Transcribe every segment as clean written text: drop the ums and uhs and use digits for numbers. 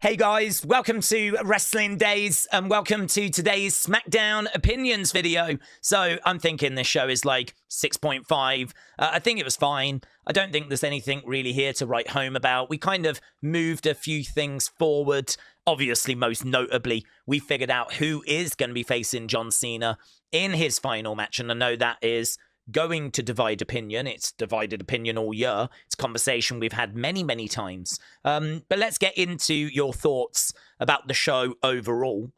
Hey guys, welcome to Wrestling Daze and welcome to today's Smackdown opinions video. So I'm thinking this show is like 6.5. I think it was fine. I don't think there's anything really here to write home about. We kind of moved a few things forward. Obviously, most notably, we figured out who is going to be facing John Cena in his final match. And I know that is going to divide opinion. It's divided opinion all year. It's a conversation we've had many, many times. But let's get into your thoughts about the show overall.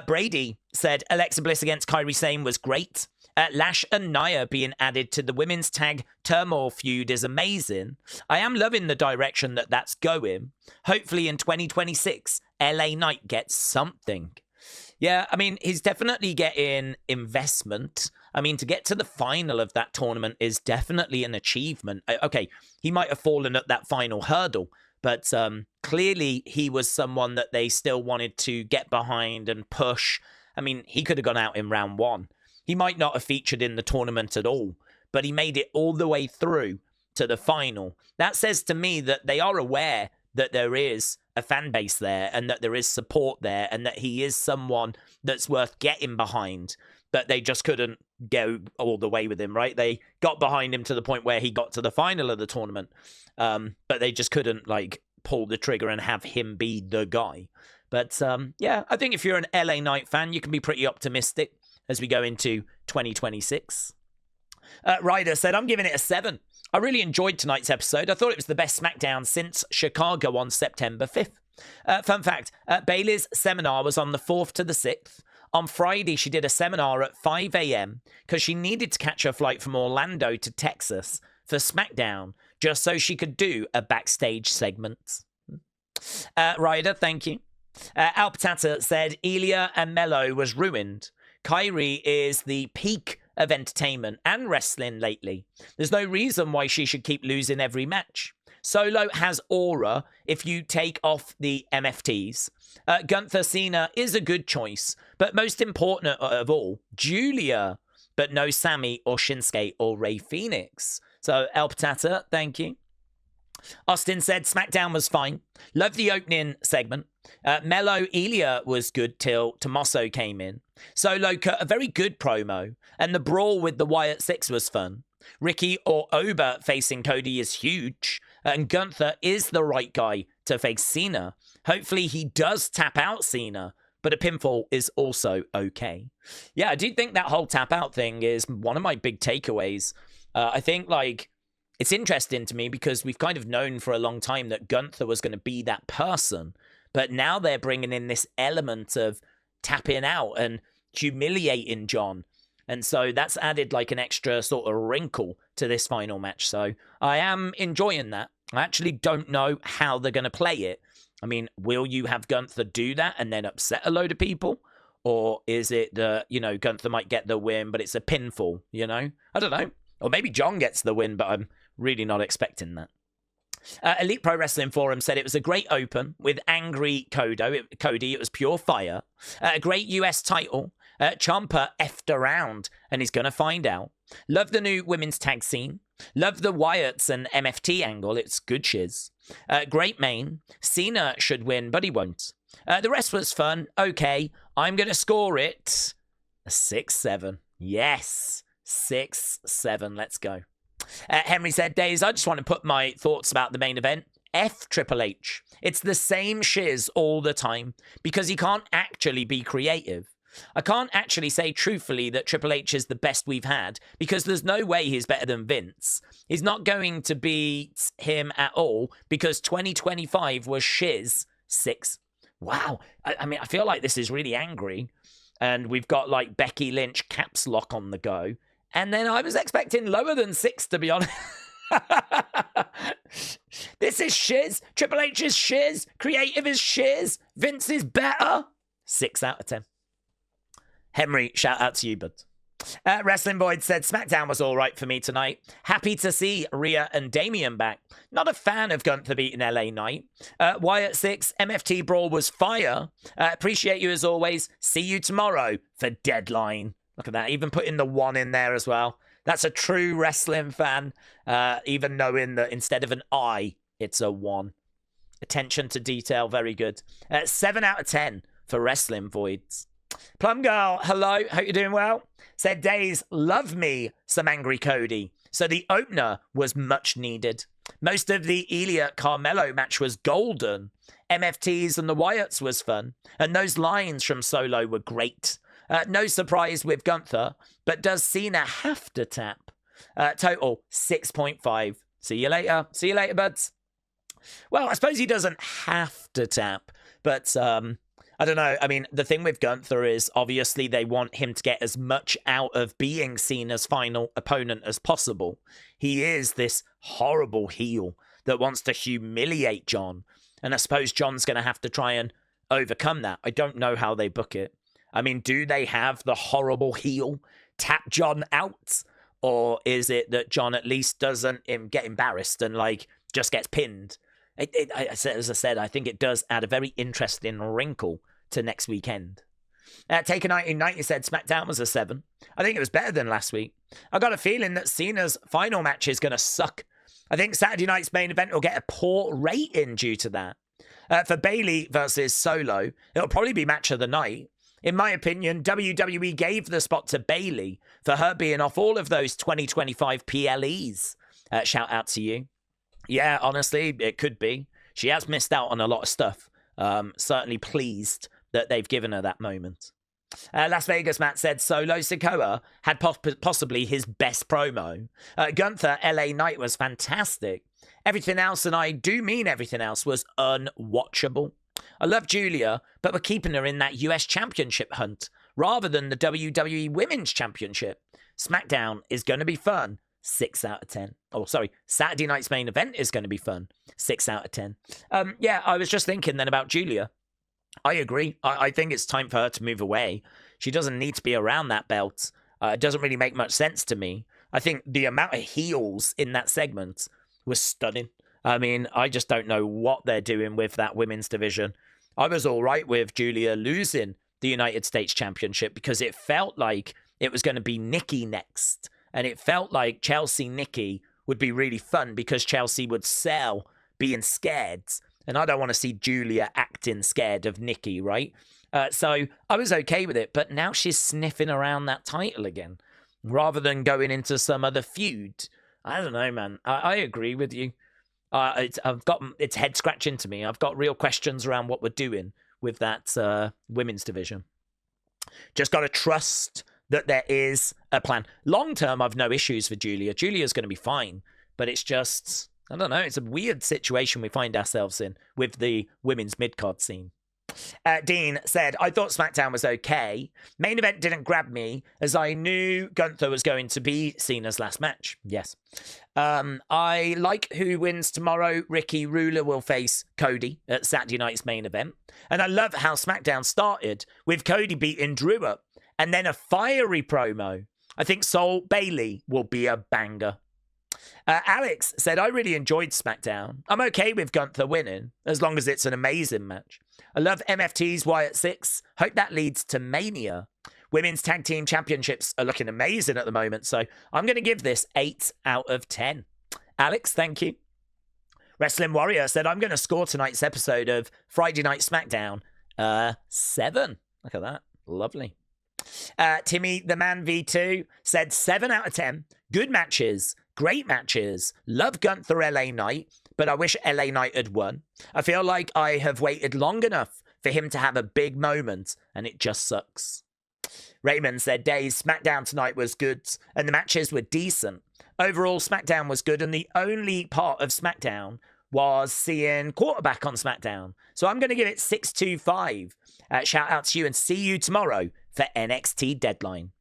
Brady said Alexa Bliss against Kairi Sane was great. Lash and Nia being added to the women's tag turmoil feud is amazing. I am loving the direction that that's going. Hopefully in 2026, LA Knight gets something. Yeah, I mean, he's definitely getting investment. I mean, to get to the final of that tournament is definitely an achievement. Okay, he might have fallen at that final hurdle, but clearly he was someone that they still wanted to get behind and push. I mean, he could have gone out in round one. He might not have featured in the tournament at all, but he made it all the way through to the final. That says to me that they are aware that there is a fan base there and that there is support there and that he is someone that's worth getting behind, but they just couldn't go all the way with him, right? They got behind him to the point where he got to the final of the tournament, but they just couldn't like pull the trigger and have him be the guy. But yeah, I think if you're an LA Knight fan, you can be pretty optimistic as we go into 2026. Ryder said, I'm giving it a 7. I really enjoyed tonight's episode. I thought it was the best Smackdown since Chicago on September 5th. Fun fact, Bayley's seminar was on the 4th to the 6th. On Friday, she did a seminar at 5 a.m. because she needed to catch her flight from Orlando to Texas for Smackdown, just so she could do a backstage segment. Ryder, thank you. Alpatata said, Ilja and Melo was ruined. Kairi is the peak of entertainment and wrestling lately. There's no reason why she should keep losing every match. Solo has aura if you take off the MFTs. Gunther Cena is a good choice, but most important of all, Julia, but no Sammy or Shinsuke or Rey Fenix. So El Patata, thank you. Austin said Smackdown was fine. Loved the opening segment. Melo Ilja was good till Tommaso came in. Solo cut a very good promo, and the brawl with the Wyatt Six was fun. Ricky or Oba facing Cody is huge, and Gunther is the right guy to face Cena. Hopefully he does tap out Cena, but a pinfall is also okay. Yeah, I do think that whole tap out thing is one of my big takeaways. I think like it's interesting to me because we've kind of known for a long time that Gunther was going to be that person, but now they're bringing in this element of tapping out and humiliating John. And so that's added like an extra sort of wrinkle to this final match. So I am enjoying that. I actually don't know how they're going to play it. I mean, will you have Gunther do that and then upset a load of people? Or is it that, you know, Gunther might get the win, but it's a pinfall, you know? I don't know. Or maybe John gets the win, but I'm really not expecting that. Elite Pro Wrestling Forum said it was a great open with angry Cody. It was pure fire. A great US title. Ciampa effed around, and he's going to find out. Love the new women's tag scene. Love the Wyatts and MFT angle. It's good shiz. Great main. Cena should win, but he won't. The rest was fun. Okay, I'm going to score it a 6-7. Yes, 6-7. Let's go. Henry said, Daze, I just want to put my thoughts about the main event. F Triple H. It's the same shiz all the time because he can't actually be creative. I can't actually say truthfully that Triple H is the best we've had because there's no way he's better than Vince. He's not going to beat him at all because 2025 was shiz 6. Wow. I mean, I feel like this is really angry. And we've got like Becky Lynch caps lock on the go. And then I was expecting lower than 6, to be honest. This is shiz. Triple H is shiz. Creative is shiz. Vince is better. 6 out of 10. Henry, shout out to you, bud. Wrestling Void said, Smackdown was all right for me tonight. Happy to see Rhea and Damian back. Not a fan of Gunther beating LA Knight. Wyatt 6, MFT Brawl was fire. Appreciate you as always. See you tomorrow for Deadline. Look at that. Even putting the 1 in there as well. That's a true wrestling fan. Even knowing that instead of an I, it's a 1. Attention to detail, very good. 7 out of 10 for Wrestling Voids. Plum Girl, hello, hope you're doing well. Said Daze, love me some Angry Cody. So the opener was much needed. Most of the Ilja Carmelo match was golden. MFTs and the Wyatts was fun. And those lines from Solo were great. No surprise with Gunther, but does Cena have to tap? Total 6.5. See you later. See you later, buds. Well, I suppose he doesn't have to tap, but I don't know. I mean, the thing with Gunther is obviously they want him to get as much out of being Cena's final opponent as possible. He is this horrible heel that wants to humiliate John, and I suppose John's going to have to try and overcome that. I don't know how they book it. I mean, do they have the horrible heel tap John out? Or is it that John at least doesn't get embarrassed and, like, just gets pinned? As I said, I think it does add a very interesting wrinkle to next weekend. Taker 1990 said SmackDown was a 7. I think it was better than last week. I got a feeling that Cena's final match is going to suck. I think Saturday night's main event will get a poor rating due to that. For Bayley versus Solo, it'll probably be match of the night. In my opinion, WWE gave the spot to Bayley for her being off all of those 2025 PLEs. Shout out to you. Yeah, honestly, it could be. She has missed out on a lot of stuff. Certainly pleased that they've given her that moment. Las Vegas Matt said Solo Sikoa had possibly his best promo. Gunther LA Knight was fantastic. Everything else, and I do mean everything else, was unwatchable. I love Julia, but we're keeping her in that US Championship hunt rather than the WWE Women's Championship. SmackDown is going to be fun. 6 out of 10. Oh, sorry. Saturday night's main event is going to be fun. 6 out of 10. Yeah, I was just thinking then about Julia. I agree. I think it's time for her to move away. She doesn't need to be around that belt. It doesn't really make much sense to me. I think the amount of heels in that segment was stunning. I mean, I just don't know what they're doing with that women's division. I was all right with Julia losing the United States Championship because it felt like it was going to be Nikki next. And it felt like Chelsea Nikki would be really fun because Chelsea would sell being scared. And I don't want to see Julia acting scared of Nikki, right? So I was okay with it. But now she's sniffing around that title again rather than going into some other feud. I don't know, man. I agree with you. It's head scratching to me. I've got real questions around what we're doing with that women's division. Just got to trust that there is a plan. Long term, I've no issues for Julia. Julia's going to be fine, but it's just, I don't know, it's a weird situation we find ourselves in with the women's mid-card scene. Dean said, I thought SmackDown was okay. Main event didn't grab me as I knew Gunther was going to be Cena's last match. Yes. I like who wins tomorrow. Ricky Ruler will face Cody at Saturday night's main event. And I love how SmackDown started with Cody beating Drew up and then a fiery promo. I think Soul Bayley will be a banger. Alex said, I really enjoyed SmackDown. I'm okay with Gunther winning, as long as it's an amazing match. I love MFT's Wyatt 6. Hope that leads to Mania. Women's Tag Team Championships are looking amazing at the moment, so I'm going to give this 8 out of 10. Alex, thank you. Wrestling Warrior said, I'm going to score tonight's episode of Friday Night SmackDown 7. Look at that. Lovely. Timmy the Man V2 said 7 out of 10. Good matches. Great matches. Love Gunther LA Knight, but I wish LA Knight had won. I feel like I have waited long enough for him to have a big moment, and it just sucks. Raymond said, Daze, SmackDown tonight was good, and the matches were decent. Overall, SmackDown was good, and the only part of SmackDown was seeing Quarterback on SmackDown. So I'm going to give it 6.25. Shout out to you, and see you tomorrow for NXT Deadline.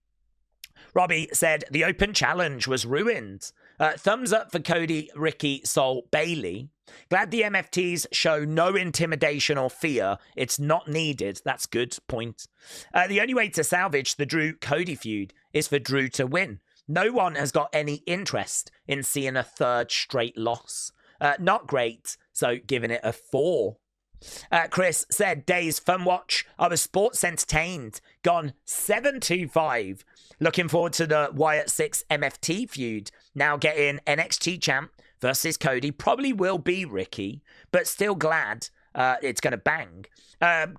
Robbie said, the open challenge was ruined. Thumbs up for Cody, Ricky, Soul, Bayley. Glad the MFTs show no intimidation or fear. It's not needed. That's good point. The only way to salvage the Drew-Cody feud is for Drew to win. No one has got any interest in seeing a third straight loss. Not great, so giving it a 4. Chris said, Days fun watch. I was sports entertained. Gone 7-5. Looking forward to the Wyatt 6 MFT feud. Now getting NXT champ versus Cody. Probably will be Ricky, but still glad it's going to bang.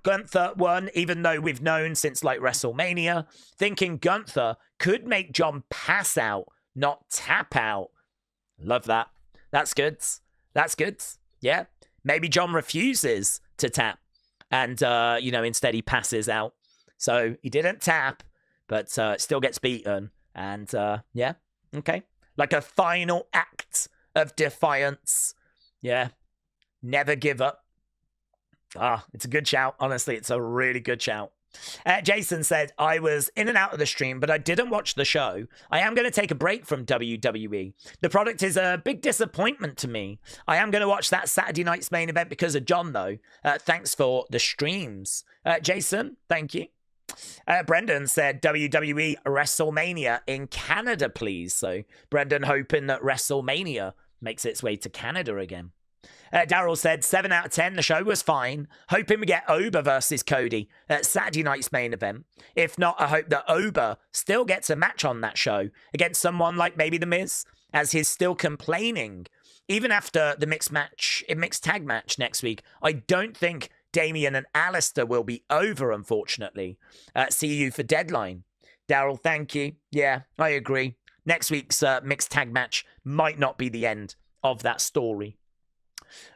Gunther won, even though we've known since like WrestleMania. Thinking Gunther could make John pass out, not tap out. Love that. That's good. That's good. Yeah. Maybe John refuses to tap and, instead he passes out. So he didn't tap, but still gets beaten. And, yeah. Okay. Like a final act of defiance. Yeah. Never give up. It's a good shout. Honestly, it's a really good shout. Jason said, I was in and out of the stream, but I didn't watch the show. I am going to take a break from WWE. The product is a big disappointment to me. I am going to watch that Saturday night's main event because of John, though. Thanks for the streams. Jason, thank you. Brendan said, WWE WrestleMania in Canada, please. So Brendan hoping that WrestleMania makes its way to Canada again. Daryl said, 7 out of 10. The show was fine. Hoping we get Oba versus Cody at Saturday night's main event. If not, I hope that Oba still gets a match on that show against someone like maybe The Miz, as he's still complaining. Even after the mixed tag match next week, I don't think Damian and Alistair will be over, unfortunately. See you for Deadline. Daryl, thank you. Yeah, I agree. Next week's mixed tag match might not be the end of that story.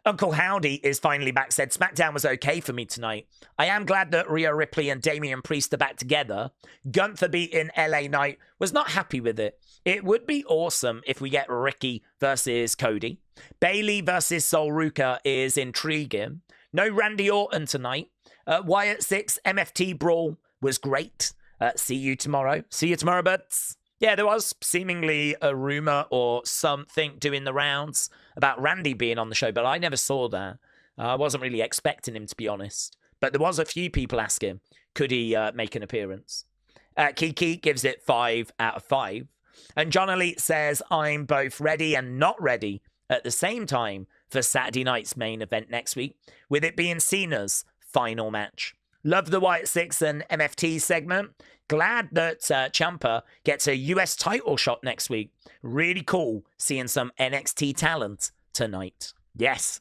Uncle Howdy is finally back, said, SmackDown was okay for me tonight. I am glad that Rhea Ripley and Damian Priest are back together. Gunther beating LA Knight, was not happy with it. It would be awesome if we get Ricky versus Cody. Bayley versus Sol Ruka is intriguing. No Randy Orton tonight. Wyatt 6 MFT Brawl was great. See you tomorrow. See you tomorrow, buds. Yeah, there was seemingly a rumor or something doing the rounds about Randy being on the show, but I never saw that. I wasn't really expecting him, to be honest. But there was a few people asking, could he make an appearance? Kiki gives it 5 out of 5. And John Elite says, I'm both ready and not ready at the same time for Saturday night's main event next week, with it being Cena's final match. Love the Wyatt 6 and MFT segment. Glad that Ciampa gets a US title shot next week. Really cool seeing some NXT talent tonight. Yes,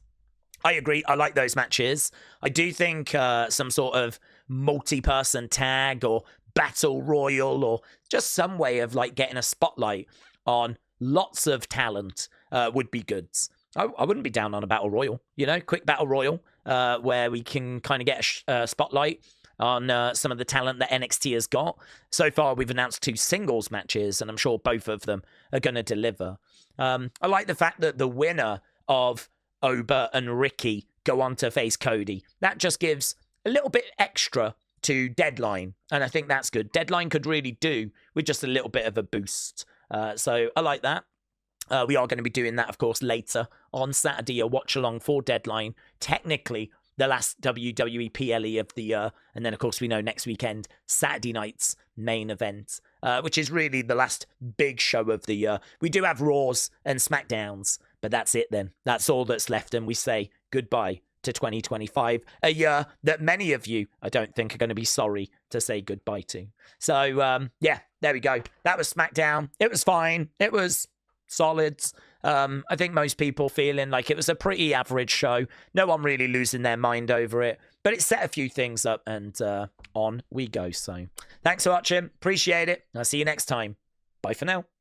I agree. I like those matches. I do think some sort of multi-person tag or battle royal or just some way of like getting a spotlight on lots of talent would be good. I wouldn't be down on a battle royal, quick battle royal where we can kind of get a spotlight on some of the talent that NXT has got. So far, we've announced 2 singles matches, and I'm sure both of them are going to deliver. I like the fact that the winner of Oba and Ricky go on to face Cody. That just gives a little bit extra to Deadline, and I think that's good. Deadline could really do with just a little bit of a boost. So I like that. We are going to be doing that, of course, later on Saturday, a watch-along for Deadline. Technically, the last WWE PLE of the year. And then, of course, we know next weekend, Saturday night's main event, which is really the last big show of the year. We do have Raws and Smackdowns, but that's it then. That's all that's left. And we say goodbye to 2025, a year that many of you, I don't think, are going to be sorry to say goodbye to. So, yeah, there we go. That was SmackDown. It was fine. It was solid. I think most people feeling like it was a pretty average show. No one really losing their mind over it, but it set a few things up, and on we go. So thanks for watching. Appreciate it. I'll see you next time. Bye for now.